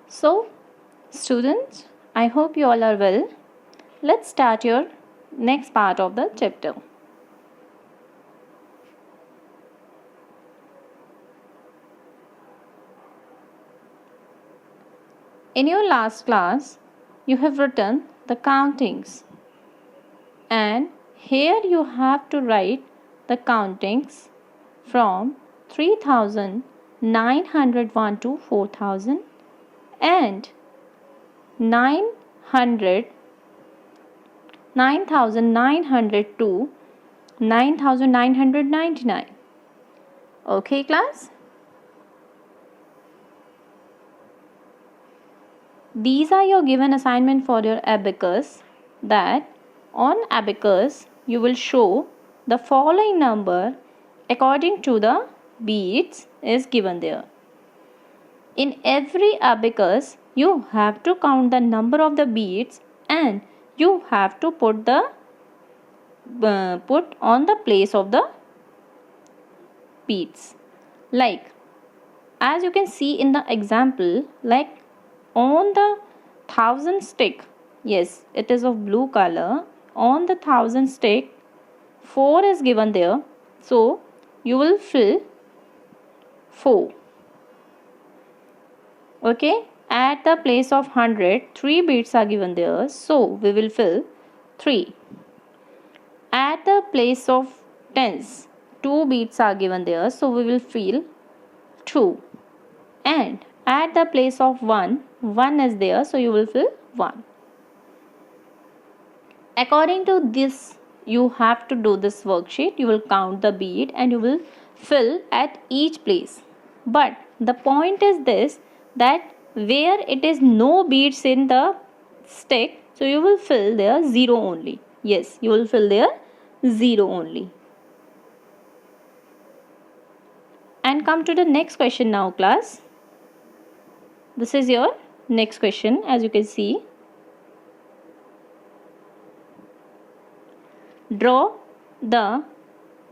So, students, I hope you all are well. Let's start your next part of the chapter. In your last class, you have written the countings, and here you have to write the countings from 3901 to 4000 and 9900 to 9999. Okay, class? These are your given assignment for your abacus, that on abacus you will show the following number according to the beads is given there. In every abacus you have to count the number of the beads and you have to put on the place of the beads. Like as you can see in the example, like on the 1000 stick, yes, it is of blue color. On the 1000 stick, 4 is given there, so you will fill 4. Okay, at the place of 100, 3 beads are given there, so we will fill 3. At the place of tens, 2 beads are given there, so we will fill 2. And at the place of 1 is there, so you will fill 1. According to this, you have to do this worksheet. You will count the bead and you will fill at each place. But the point is this, that where it is no beads in the stick, so you will fill there 0 only. Yes, you will fill there 0 only. And come to the next question now, class. This is your next question, as you can see. Draw the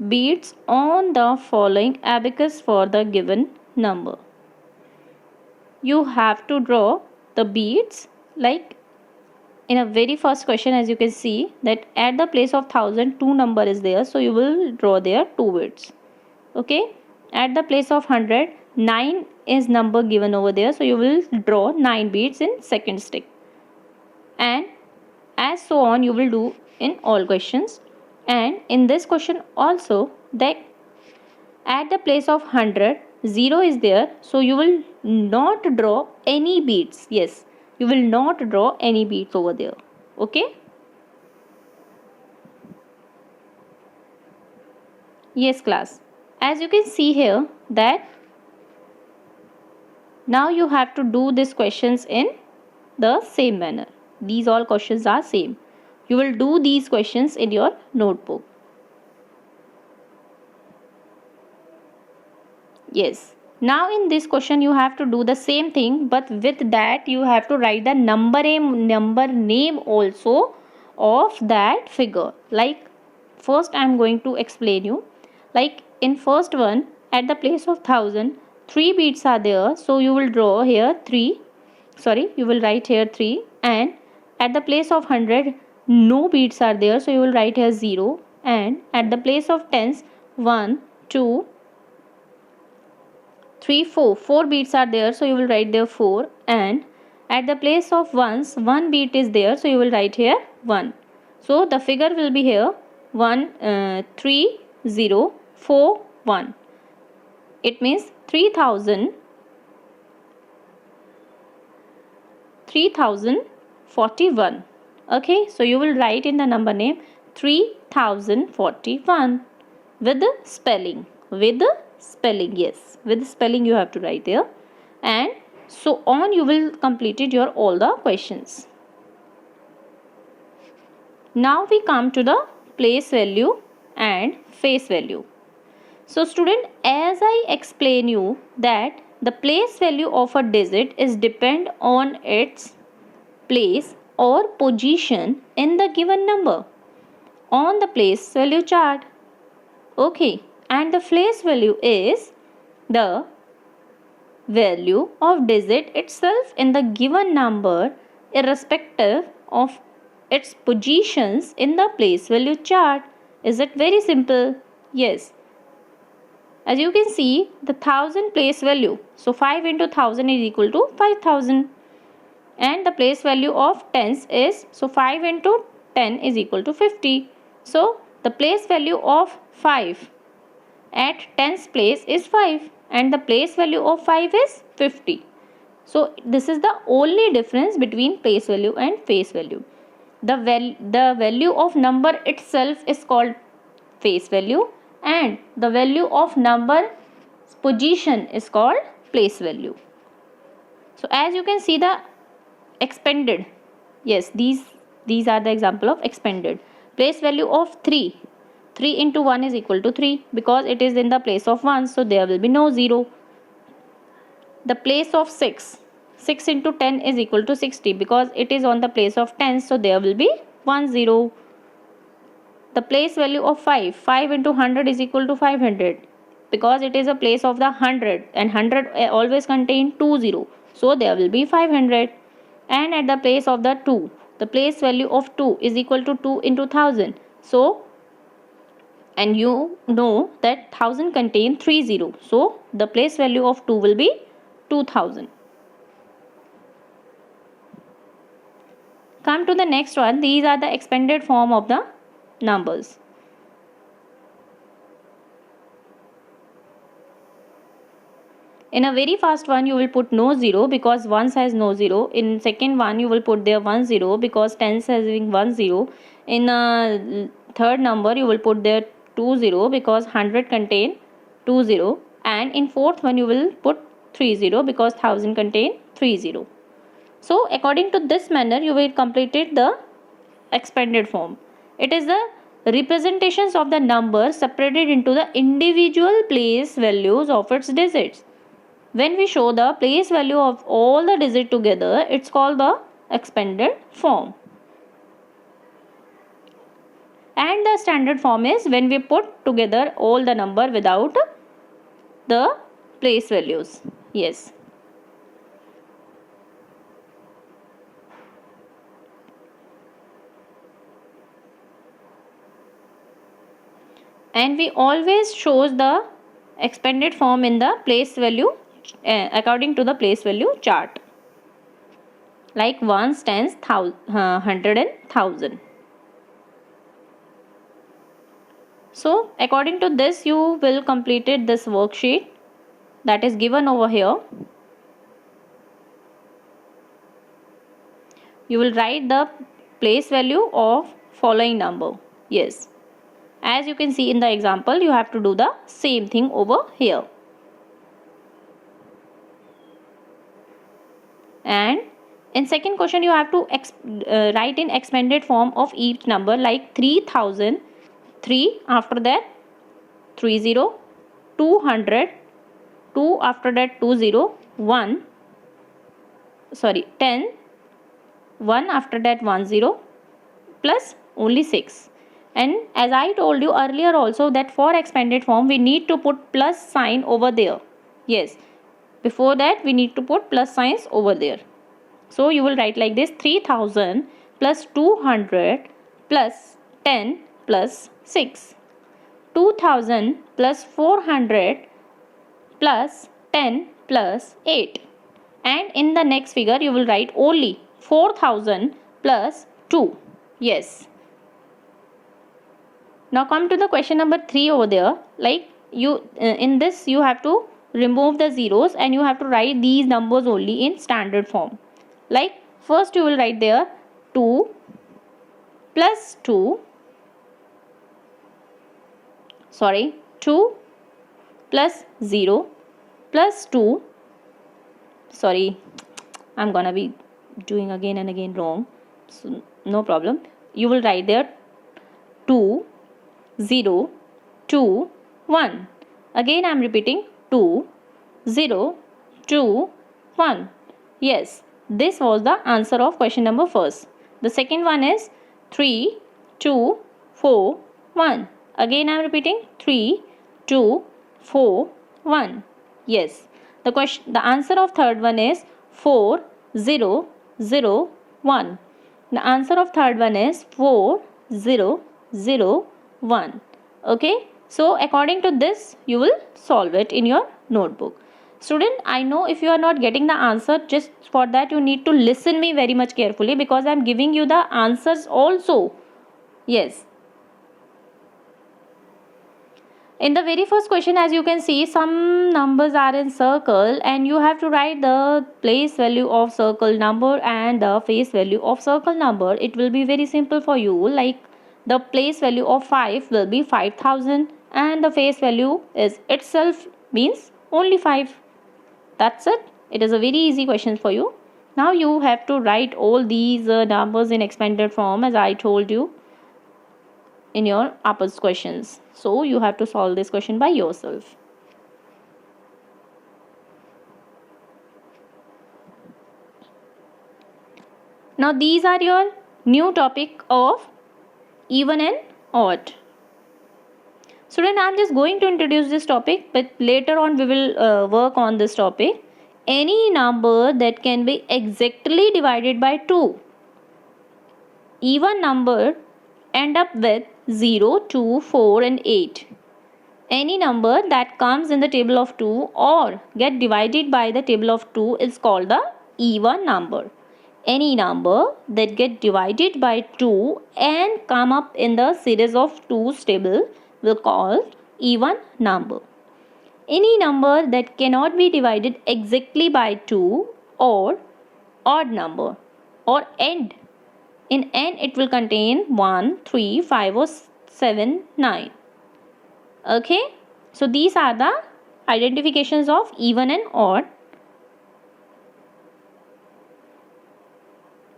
beads on the following abacus for the given number. You have to draw the beads like in a very first question, as you can see that at the place of 1000 2 number is there, so you will draw there 2 beads. Okay, at the place of 100 9 is number given over there, so you will draw 9 beads in second stick, and as so on you will do in all questions. And in this question also, that at the place of 100 0 is there, so you will not draw any beads. Yes, you will not draw any beads over there. Okay, yes class, as you can see here that now you have to do these questions in the same manner. These all questions are same. You will do these questions in your notebook. Yes. Now in this question you have to do the same thing, but with that you have to write the number name also of that figure. Like first I am going to explain you. Like in first one, at the place of 1000, 3 beads are there, so you will draw here 3. You will write here 3, and at the place of 100 no beads are there, so you will write here 0, and at the place of tens 1 2 3 4 beads are there, so you will write there 4, and at the place of ones 1 bead is there, so you will write here 1. So the figure will be here 1 3 0 4 1. It means 3041. Okay, so you will write in the number name 3041 with the spelling. Yes, with the spelling you have to write there, and so on you will completed your all the questions. Now we come to the place value and face value. So student, as I explain you that the place value of a digit is depend on its place or position in the given number on the place value chart. Okay, and the place value is the value of digit itself in the given number irrespective of its positions in the place value chart. Is it very simple? Yes. As you can see, the 1000 place value. So 5 into 1000 is equal to 5000. And the place value of tens is, so 5 into 10 is equal to 50. So the place value of 5 at tens place is 5 and the place value of 5 is 50. So this is the only difference between place value and face value. The value of number itself is called face value and the value of number position is called place value. So as you can see, the expanded, yes, these are the example of expanded. Place value of 3 into 1 is equal to 3 because it is in the place of 1, so there will be no 0. The place of 6 into 10 is equal to 60 because it is on the place of 10, so there will be 1 0. The place value of 5 into 100 is equal to 500 because it is a place of the 100 and 100 always contain 2 0, so there will be 500. And at the place of the 2, the place value of 2 is equal to 2 into 1000. So, and you know that 1000 contain 3 0, so the place value of 2 will be 2000. Come to the next one. These are the expanded form of the numbers. In a very first one you will put no 0 because ones has no 0. In second one you will put there 1 0 because tens has having 1 0. In a third number you will put there 2 0 because 100 contain 2 0. And in fourth one you will put 3 0 because 1000 contain 3 0. So according to this manner you will completed the expanded form. It is the representations of the number separated into the individual place values of its digits. When we show the place value of all the digits together, it's called the expanded form. And the standard form is when we put together all the number without the place values. Yes. And we always shows the expanded form in the place value according to the place value chart, like ones, tens, hundred and thousand. So according to this you will completed this worksheet that is given over here. You will write the place value of following number. Yes. As you can see in the example, you have to do the same thing over here. And in second question, you have to write in expanded form of each number, like 3000, 3 after that 30, 200, 2 after that 20, 1, sorry 10, 1 after that 10 plus only 6. And as I told you earlier also that for expanded form we need to put plus sign over there. Yes, before that we need to put plus signs over there. So you will write like this: 3000 plus 200 plus 10 plus 6, 2000 plus 400 plus 10 plus 8. And in the next figure you will write only 4000 plus 2. Yes. Now come to the question number 3 over there. Like you in this you have to remove the zeros and you have to write these numbers only in standard form. Like first you will write there 2 plus 2, sorry 2 plus 0 plus 2, sorry I'm gonna be doing again and again wrong, so no problem. You will write there 2 0 2 1. Again I am repeating 2 0 2 1. Yes, this was the answer of question number first. The second one is 3 2 4 1. Again I am repeating 3 2 4 1. Yes, The answer of third one is 4001. The answer of third one is 4001. Okay, so according to this you will solve it in your notebook. Student, I know if you are not getting the answer, just for that you need to listen me very much carefully, because I am giving you the answers also. Yes. In the very first question, as you can see, some numbers are in circle and you have to write the place value of circle number and the face value of circle number. It will be very simple for you, like the place value of 5 will be 5000 and the face value is itself means only 5. That's it. It is a very easy question for you. Now you have to write all these numbers in expanded form as I told you in your upper questions. So you have to solve this question by yourself. Now these are your new topic of even and odd. Student, I am just going to introduce this topic, but later on we will work on this topic. Any number that can be exactly divided by 2. Even number end up with 0, 2, 4 and 8. Any number that comes in the table of 2 or get divided by the table of 2 is called the even number. Any number that get divided by 2 and come up in the series of 2's table will called even number. Any number that cannot be divided exactly by 2 or odd number or end. In n it will contain 1, 3, 5 or 7, 9. Okay, so these are the identifications of even and odd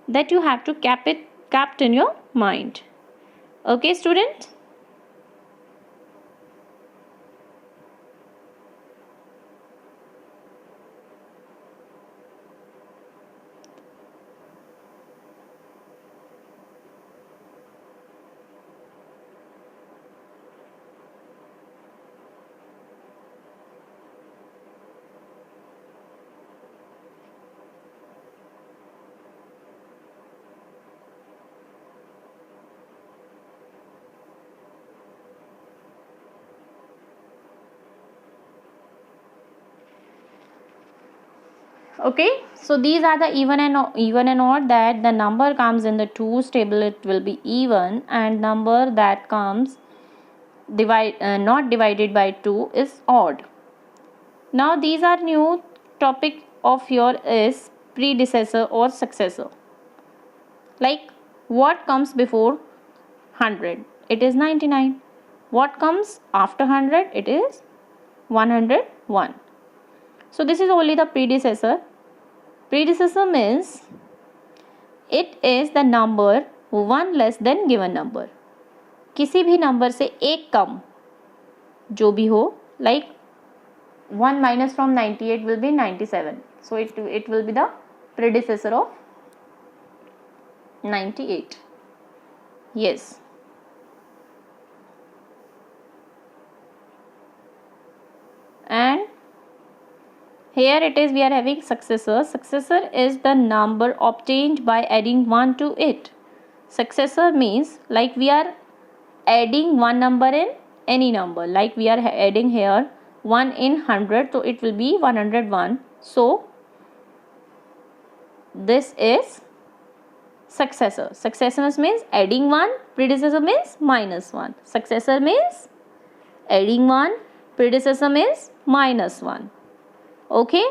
that you have to kept in your mind. Okay, students. Okay, so these are the even and odd, that the number comes in the 2's table it will be even, and number that comes not divided by 2 is odd. Now these are new topic of your is predecessor or successor. Like what comes before 100? It is 99. What comes after 100? It is 101. So this is only the predecessor. Predecessor means it is the number one less than given number. किसी भी number से एक कम जो भी हो, like 1 minus from 98 will be 97. So it will be the predecessor of 98. Yes. And here it is, we are having successor. Successor is the number obtained by adding 1 to it. Successor means like we are adding one number in any number. Like we are adding here 1 in 100, so it will be 101. So this is successor. Successor means adding 1, predecessor means minus 1. Successor means adding 1, predecessor means minus 1. Okay,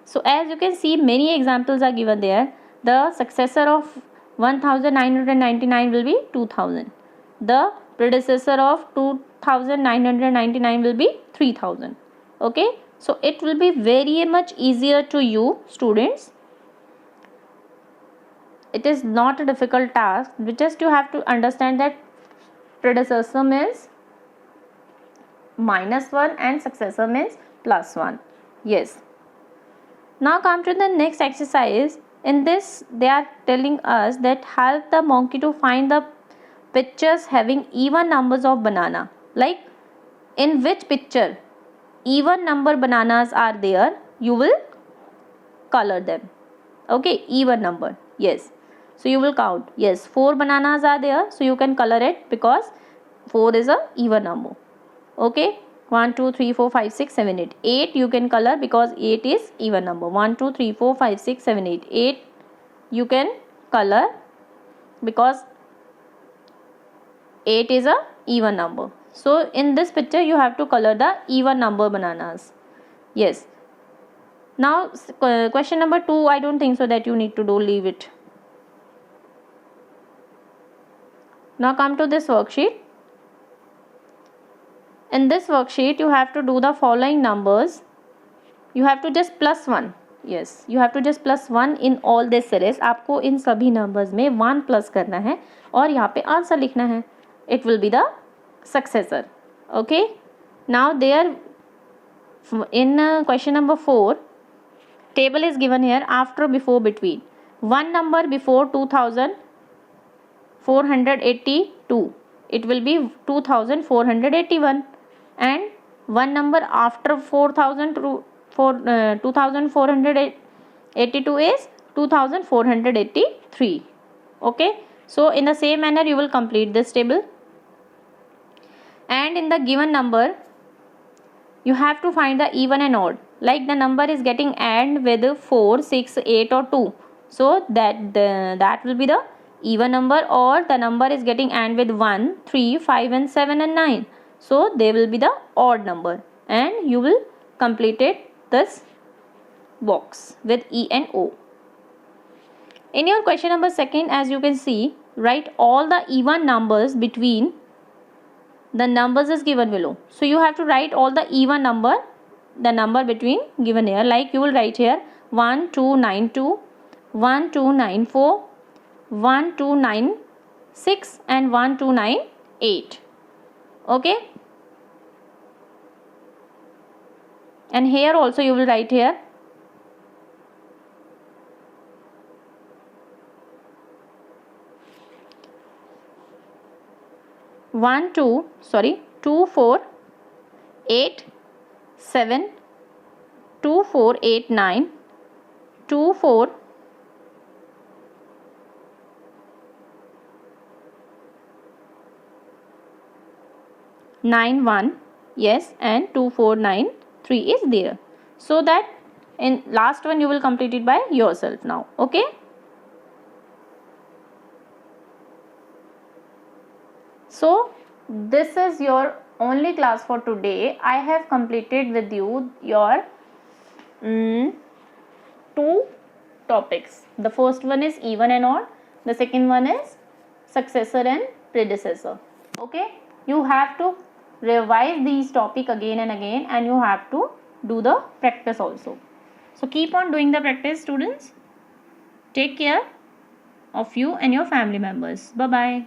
so as you can see, many examples are given there. The successor of 1999 will be 2000. The predecessor of 2999 will be 3000. Okay, so it will be very much easier to you students. It is not a difficult task, just you have to understand that predecessor means minus 1 and successor means plus 1. Yes. Now come to the next exercise. In this they are telling us that help the monkey to find the pictures having even numbers of banana. Like in which picture even number bananas are there, you will color them. Okay, even number, yes. So you will count, yes, 4 bananas are there, so you can color it because 4 is a even number. Okay, 1 2 3 4 5 6 7 8. 8 you can color because 8 is even number. 1 2 3 4 5 6 7 8. 8 you can color because 8 is a even number. So in this picture you have to color the even number bananas. Yes. Now question number 2, I don't think so that you need to do, leave it. Now come to this worksheet. In this worksheet you have to do the following numbers. You have to just plus 1. Yes, you have to just plus 1 in all this series. आपको इन सभी numbers में 1 plus करना है और यहाँ पे answer लिखना है. It will be the successor. Okay. Now there in question number 4, table is given here after, before, between. One number before 2482, it will be 2481, and one number after 2482 is 2483. Okay, so in the same manner you will complete this table. And in the given number you have to find the even and odd, like the number is getting AND with 4, 6, 8 or 2, so that will be the even number, or the number is getting AND with 1, 3, 5 and 7 and 9, so they will be the odd number, and you will complete this box with E and O. In your question number 2, as you can see, write all the even numbers between the numbers is given below. So you have to write all the even number, the number between given here, like you will write here 1292, 1294, 1296 and 1298. Okay, and here also you will write here 2 4 8 7 2 4 8 9 2 4 9 1, yes, and 2 4 9 3 is there, so that in last one you will complete it by yourself now. Okay. So this is your only class for today. I have completed with you your 2 topics. The first one is even and odd. The second one is successor and predecessor. Okay, you have to revise these topic again and again, and you have to do the practice also. So keep on doing the practice, students. Take care of you and your family members. Bye bye.